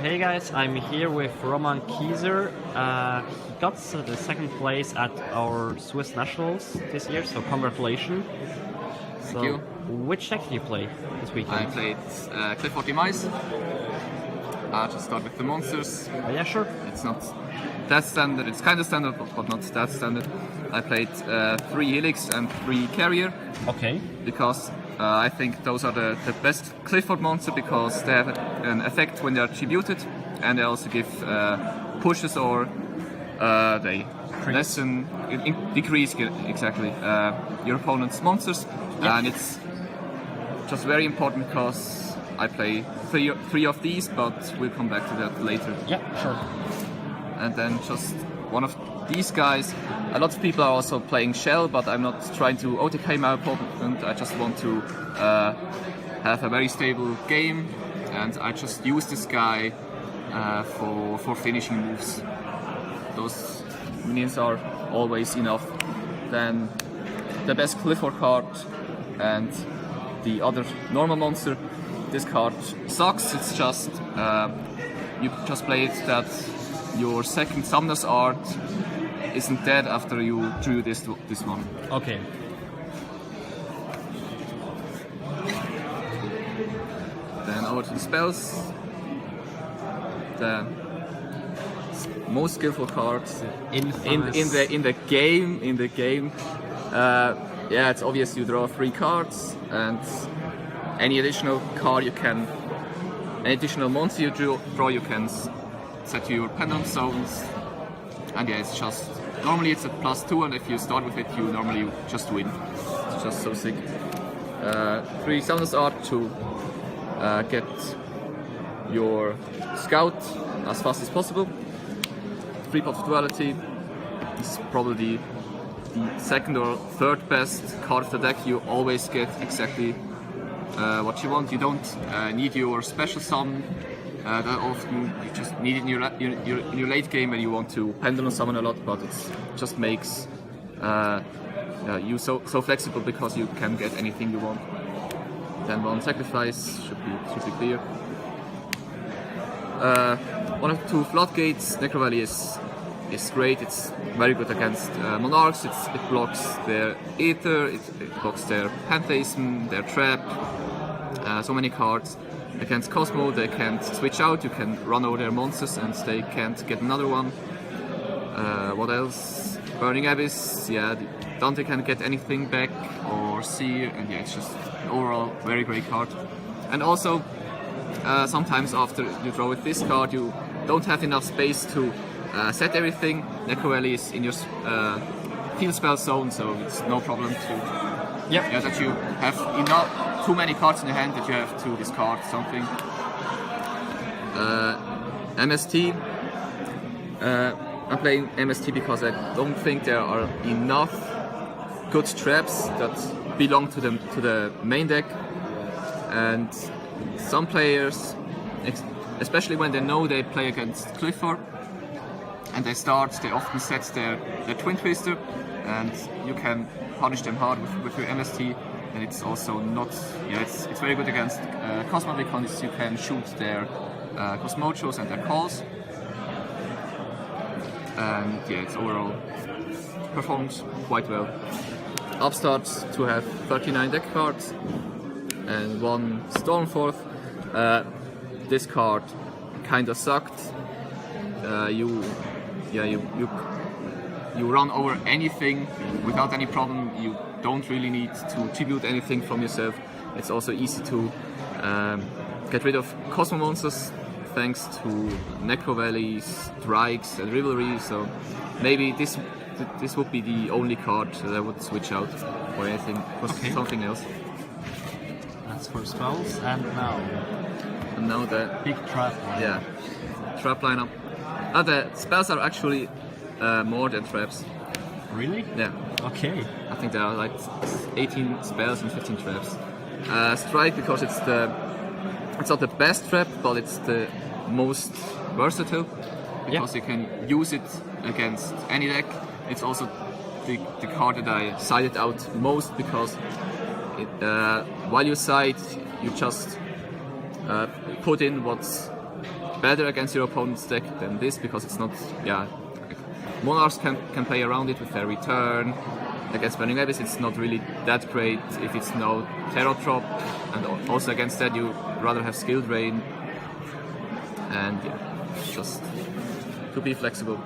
Hey guys, I'm here with Roman Qlieser. He got the second place at our Swiss Nationals this year, so congratulations. Thank you. Which deck did you play this weekend? I played Qliphort Demise. I'll just start with the monsters. Yeah, sure. It's not that standard, it's kind of standard, but not that standard. I played 3 Helix and 3 Carrier. Okay. Because I think those are the best Qliphort monster because they have an effect when they are tributed, and they also give pushes or they lessen, decrease exactly your opponent's monsters. Yep. And it's just very important because I play three of these, but we'll come back to that later. Yeah, sure. And then just one of these guys. A lot of people are also playing Shell, but I'm not trying to OTK my opponent. I just want to have a very stable game, and I just use this guy for finishing moves. Those minions are always enough. Then the best Qliphort card and the other normal monster. This card sucks. It's just you just play it that your second Summoner's Art isn't dead after you drew this one. Okay. Then over to the spells. The most skillful cards in the game. Yeah, it's obvious you draw 3 cards, and any additional card any additional monster you draw you can set to your Pendulum Zones. And yeah, it's just normally it's a +2, and if you start with it, you normally just win. It's just so sick. 3 Summoner's Art to get your Scout as fast as possible. 3 Pot of Duality is probably the second or third best card of the deck. You always get exactly what you want. You don't need your special summon that often. You just need it in your late game when you want to pendulum summon a lot, but it just makes you so flexible because you can get anything you want. Then 1 sacrifice should be clear. 1 of 2 Floodgates. Necro Valley is great. It's very good against Monarchs. It blocks their Aether, it blocks their Pantheism, their Trap. So many cards. Against Cosmo, they can't switch out. You can run over their monsters and they can't get another one. What else? Burning Abyss. Yeah, Dante can't get anything back or Seer, and yeah, it's just an overall very great card. And also, sometimes after you draw with this card, you don't have enough space to set everything. Necro Valley is in your field spell zone, so it's no problem to. Yeah, that you have enough too many cards in your hand that you have to discard something. MST. I'm playing MST because I don't think there are enough good traps that belong to the main deck, and some players, especially when they know they play against Clifford and they often set their Twin Twister, and you can punish them hard with your MST. And it's also not, it's very good against Cosmo because you can shoot their Cosmochos and their calls. And yeah, it's overall performs quite well. Upstart to have 39 deck cards and 1 Stormforth. This card kinda sucked. You run over anything without any problem. You don't really need to tribute anything from yourself. It's also easy to get rid of Cosmo monsters thanks to Necro Valley, Strikes and Rivalry. So maybe this would be the only card that I would switch out for anything, for something else. That's for spells, and now the big trap lineup. Yeah, trap lineup. The spells are actually more than traps. Really? Yeah. Okay. I think there are like 18 spells and 15 traps. Strike because it's not the best trap, but it's the most versatile because you can use it against any deck. It's also the card that I sided out most because while you side, you just put in what's better against your opponent's deck than this, because it's not, Monarchs can play around it with their return. Against Burning Abyss it's not really that great if it's no Terror Drop, and also against that you rather have Skill Drain, and just to be flexible.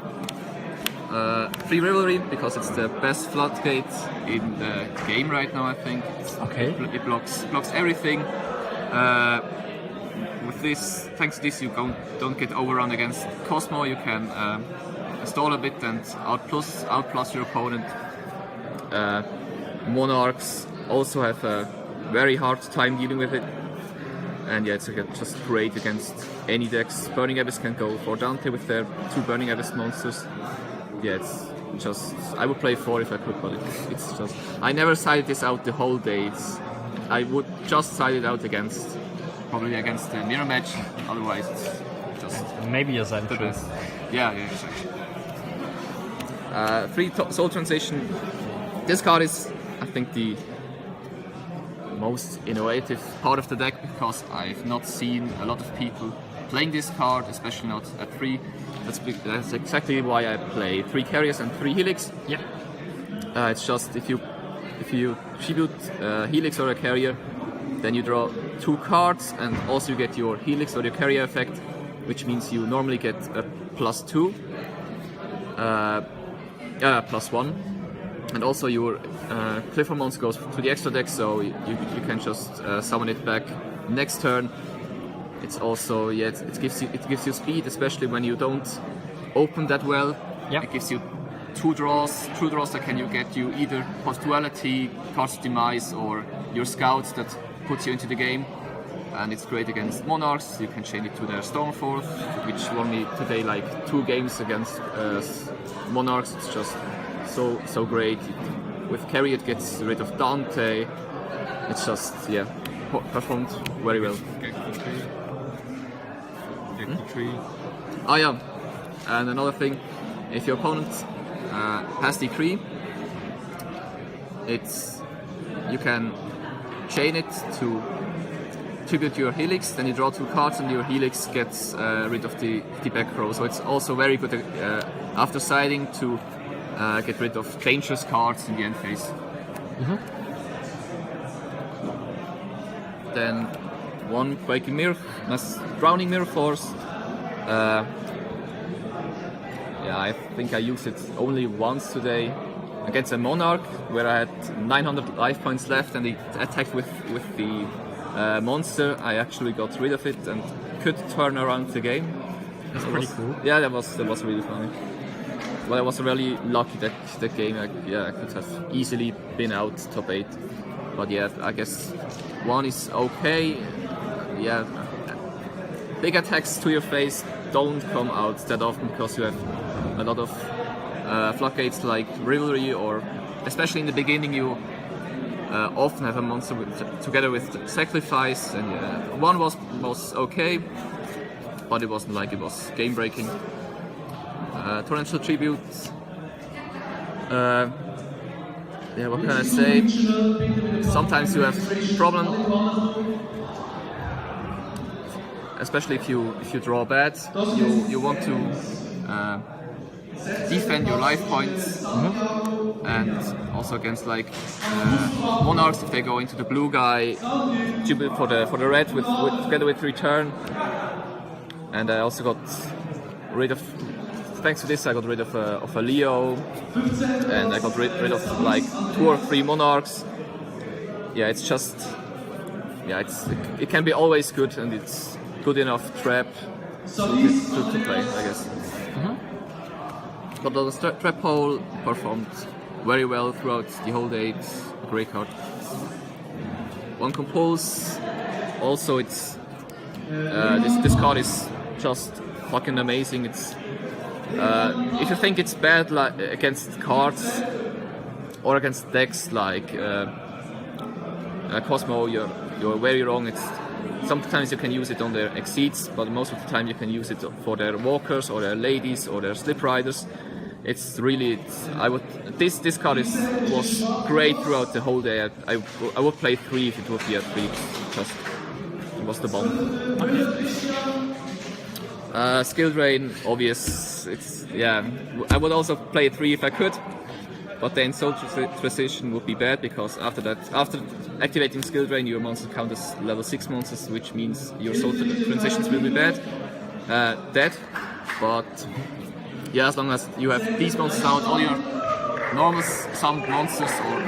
Free Rivalry, because it's the best floodgate in the game right now, I think. Okay. It blocks everything. With this, thanks to this, you don't get overrun against Cosmo. You can stall a bit and outplus your opponent. Monarchs also have a very hard time dealing with it, and it's just great against any decks. Burning Abyss can go for Dante with their 2 Burning Abyss monsters. It's just, I would play 4 if I could, but it's just, I never sided this out the whole day. I would just side it out probably against the mirror match, otherwise it's just maybe a Zen. Yeah, exactly. 3 Soul Translation. This card is, I think, the most innovative part of the deck, because I've not seen a lot of people playing this card, especially not at 3. That's exactly why I play 3 carriers and 3 Helix. Yeah. It's just if you tribute Helix or a carrier, then you draw 2 cards, and also you get your Helix or your carrier effect, which means you normally get a +2, +1. And also your Qliphort monster goes to the extra deck, so you can just summon it back next turn. It's also it gives you speed, especially when you don't open that well. Yeah. It gives you 2 draws that can get you either Post-Duality, Cards Demise, or your Scouts that puts you into the game. And it's great against Monarchs. You can chain it to their Stormforth, which won me today like 2 games against Monarchs. It's just so great. With carry it gets rid of Dante. It's just performed very well. Oh yeah, and another thing, if your opponent has Decree, you can chain it to tribute your Helix, then you draw 2 cards and your Helix gets rid of the back row. So it's also very good after siding to get rid of dangerous cards in the end phase. Mm-hmm. Then 1 Quaking Mirror, Drowning Mirror Force. I think I used it only once today against a Monarch, where I had 900 life points left and it attacked with the monster. I actually got rid of it and could turn around the game. That's pretty cool. Yeah, that was really funny. Well, I was really lucky that game. I could have easily been out top 8. But I guess 1 is okay. Big attacks to your face don't come out that often, because you have a lot of floodgates like Rivalry, or especially in the beginning you often have a monster together with Sacrifice, and 1 was okay, but it wasn't like it was game breaking. Torrential Tribute. What can I say? Sometimes you have problem, especially if you draw bad. You want to defend your life points, and also against like Monarchs, if they go into the blue guy, tribute for the red together with return. And I also got rid of. Thanks to this, I got rid of a Leo, and I got rid of like 2 or 3 Monarchs. It's just, it can be always good, and it's good enough trap to play, I guess. Mm-hmm. But the trap hole performed very well throughout the whole day. It's a great card. 1 Compulse. Also, it's this card is just fucking amazing. It's if you think it's bad against cards or against decks like Cosmo, you're very wrong. Sometimes you can use it on their Exceeds, but most of the time you can use it for their Walkers or their Ladies or their Slip Riders. This card was great throughout the whole day. I would play 3 if it would be at 3. It was the bomb. Skill drain, obvious. I would also play 3 if I could, but then Soul Transition would be bad because after activating Skill Drain, your monster count as level 6 monsters, which means your Soul Transitions will be dead. But yeah, as long as you have these monsters out, all your normal summoned monsters, or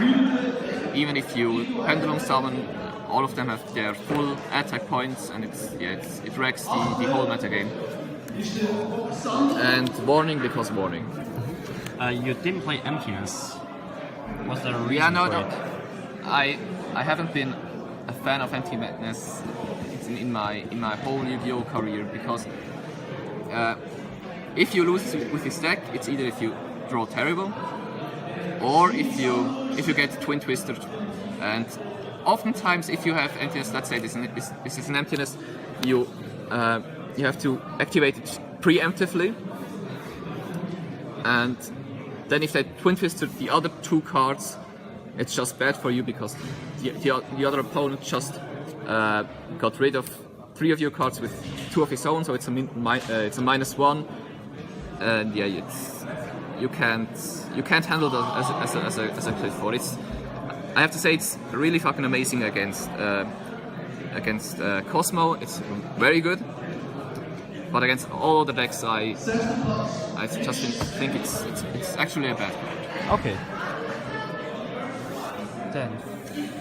even if you pendulum summon, all of them have their full attack points, and it wrecks the whole metagame. And warning because warning. You didn't play Emptiness. Was there a reason for it? I haven't been a fan of Emptiness in my whole Yu-Gi-Oh career, because if you lose with this deck, it's either if you draw terrible, or if you get Twin Twisted. And oftentimes, if you have Emptiness, let's say this is an Emptiness, you have to activate it preemptively, and then if they Twin Twisted the other 2 cards, it's just bad for you because the other opponent just got rid of 3 of your cards with 2 of his own, so it's a -1, and yeah, you can't handle that as a Qliphort. I have to say it's really fucking amazing against Cosmo. It's very good, but against all other decks, I just think it's actually a bad card. Okay.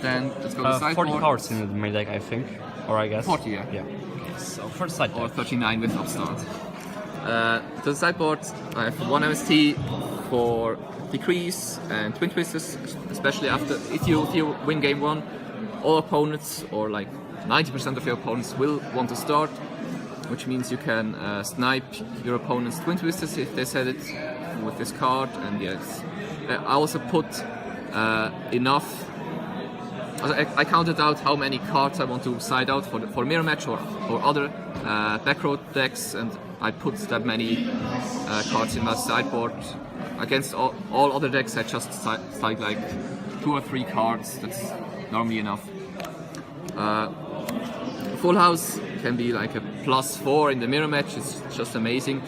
Then let's go to the sideboard. 40 cards in the main deck, I think, or I guess. 40, yeah. Yeah. Okay, so first sideboard. Or 39 with Upstart. To the sideboard, I have 1 MST for Decrease and Twin Twisters, especially if you win game 1, all opponents, or like 90% of your opponents, will want to start, which means you can snipe your opponent's Twin Twisters if they set it with this card. And yes, I also put enough. I counted out how many cards I want to side out for mirror match or other back row decks, and I put that many cards in my sideboard. Against all other decks, I just side like 2 or 3 cards. That's normally enough. Full House can be like a +4 in the mirror match. It's just amazing.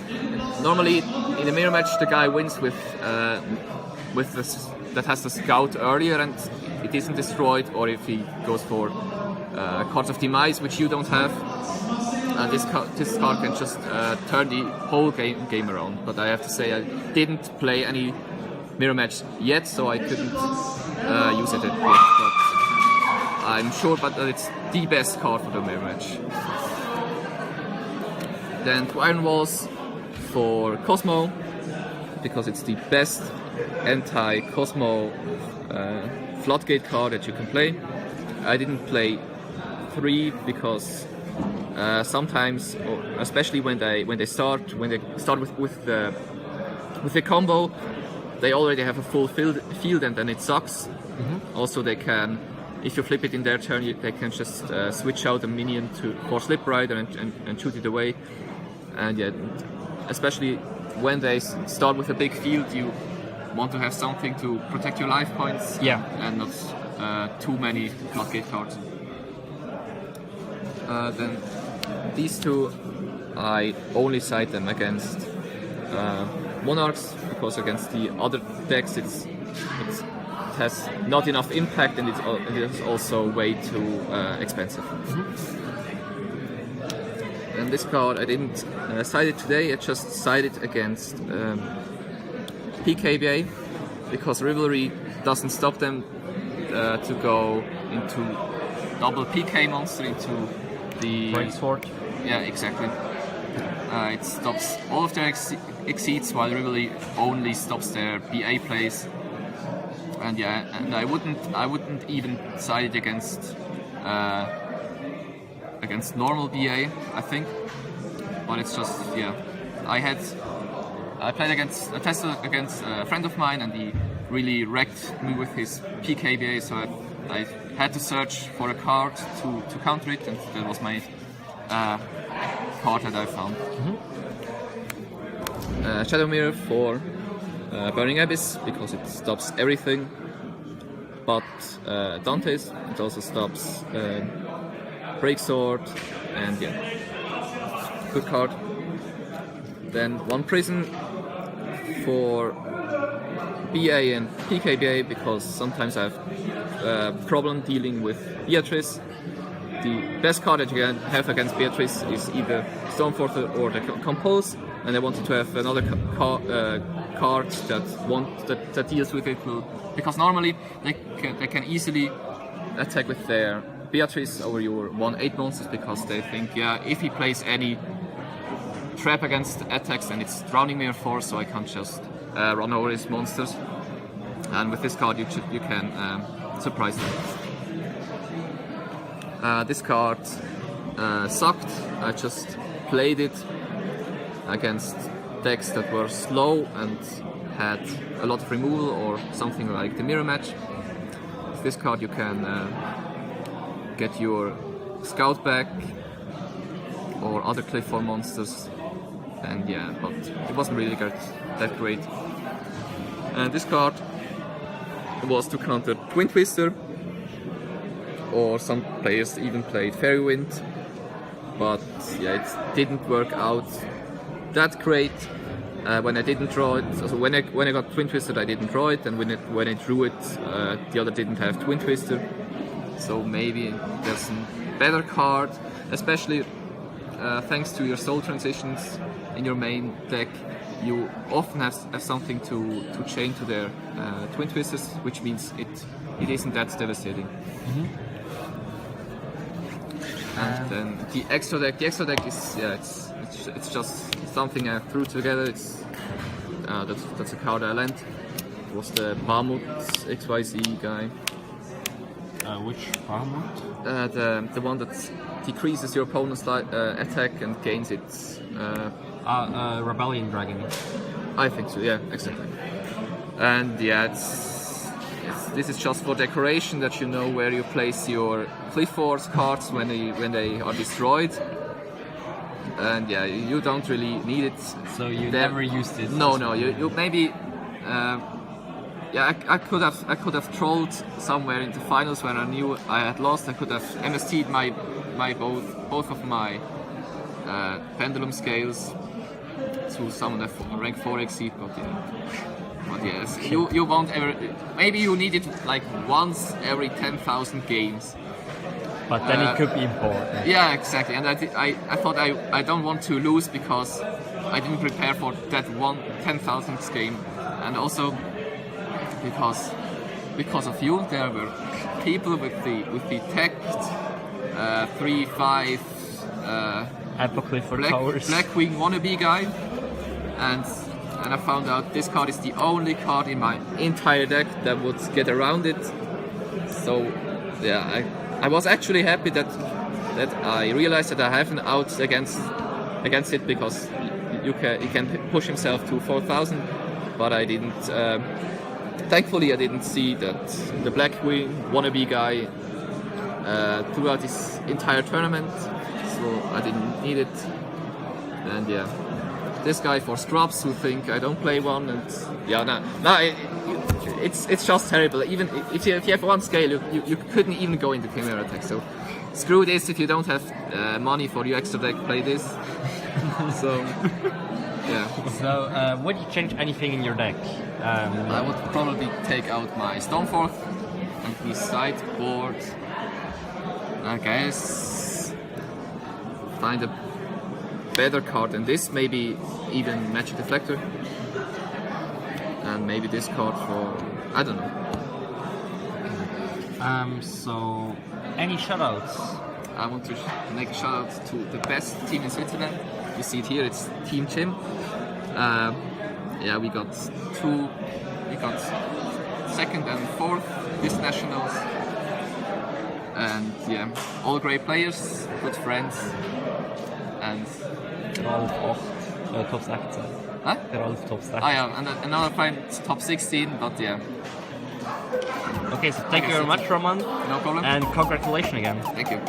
Normally in the mirror match, the guy wins with this that has the scout earlier and it isn't destroyed, or if he goes for Cards of Demise, which you don't have. This card can just turn the whole game around. But I have to say, I didn't play any mirror match yet, so I couldn't use it yet. But I'm sure that it's the best card for the mirror match. Then to Iron Walls for Cosmo, because it's the best anti-Cosmo floodgate card that you can play. I didn't play 3 because sometimes, or especially when they start with the combo, they already have a full field and then it sucks. Mm-hmm. Also, they can, if you flip it in their turn, they can just switch out a minion for Slip Rider and shoot it away. And yeah, especially when they start with a big field, you want to have something to protect your life points. Yeah. And not too many floodgate cards. Then these 2, I only side them against Monarchs, because against the other decks it has not enough impact, and it is also way too expensive. Mm-hmm. And this card I didn't side it today. I just sided against PKBA, because Rivalry doesn't stop them to go into double PK monster into the Qliphort. Yeah, exactly. It stops all of their exceeds, while Rivalry only stops their BA plays. And yeah, and I wouldn't even side it against normal BA, I think. But it's just, yeah. I tested against a friend of mine, and he really wrecked me with his PKBA, so I had to search for a card to counter it, and that was my card that I found. Mm-hmm. Shadow Mirror for Burning Abyss, because it stops everything but Dante's. It also stops Break Sword, and yeah, good card. then 1 prison for BA and PKBA, because sometimes I have problem dealing with Beatrice. The best card that you can have against Beatrice is either Stormfort or the Compose, and I wanted to have another card that deals with it, because normally they can easily attack with their Beatrice over your 1/8 monsters, because they think, yeah, if he plays any trap against attacks, then it's drowning me or 4, so I can't just run over his monsters. And with this card you can surprise them. This card sucked. I just played it against decks that were slow and had a lot of removal, or something like the mirror match. With this card you can get your Scout back or other Qliphort monsters, and yeah, but it wasn't really that great. And this card was to counter Twin Twister, or some players even played Fairy Wind, but yeah, it didn't work out that great. When I didn't draw it, so when I got Twin Twisted, I didn't draw it, and when I drew it, the other didn't have Twin Twister. So maybe there's a better card, especially thanks to your soul transitions in your main deck. You often have something to chain to their Twin Twisters, which means it isn't that devastating. Mm-hmm. And then the extra deck is, yeah, it's just something I threw together. It's that's a card I lent. It was the Bahamut XYZ guy. Which Bahamut? The one that decreases your opponent's attack and gains its. Rebellion Dragon. I think so. Yeah, exactly. And yeah, this is just for decoration, that you know where you place your Qliphort cards when they are destroyed. And yeah, you don't really need it. So you never used it? No. You maybe. Yeah, I could have trolled somewhere in the finals when I knew I had lost. I could have MST'd my both of my pendulum scales to summon a rank 4 exceed, but yes, you won't ever. Maybe you need it like once every 10,000 games. But then it could be important. Yeah, exactly. And I thought I don't want to lose, because I didn't prepare for that 10,000th game, and also because of you, there were people with the text 3/5 Blackwing wannabe guy, and I found out this card is the only card in my entire deck that would get around it. So yeah, I was actually happy that I realized that I have an out against it, because he can push himself to 4,000, but I didn't. Thankfully, I didn't see that the Blackwing wannabe guy throughout this entire tournament, so I didn't need it. And yeah, this guy for scrubs who think I don't play one, and yeah, it's just terrible. Even if you have one scale, you couldn't even go into Chimera attack. So screw this. If you don't have money for your extra deck, play this. So yeah. So would you change anything in your deck? I would probably take out my Stormfort and the Sideboard. I guess find a better card than this, maybe even Magic Deflector, and maybe this card for, I don't know. So any shoutouts? I want to make a shout out to the best team in Switzerland. You see it here, it's Team Jim. Yeah, we got second and fourth this nationals, and yeah, all great players, good friends, and Rolf auch top 16. Huh? Rolf top 16. Ah yeah, and another friend top 16, but yeah. Okay, so thank you very much, Roman. No problem. And congratulations again. Thank you.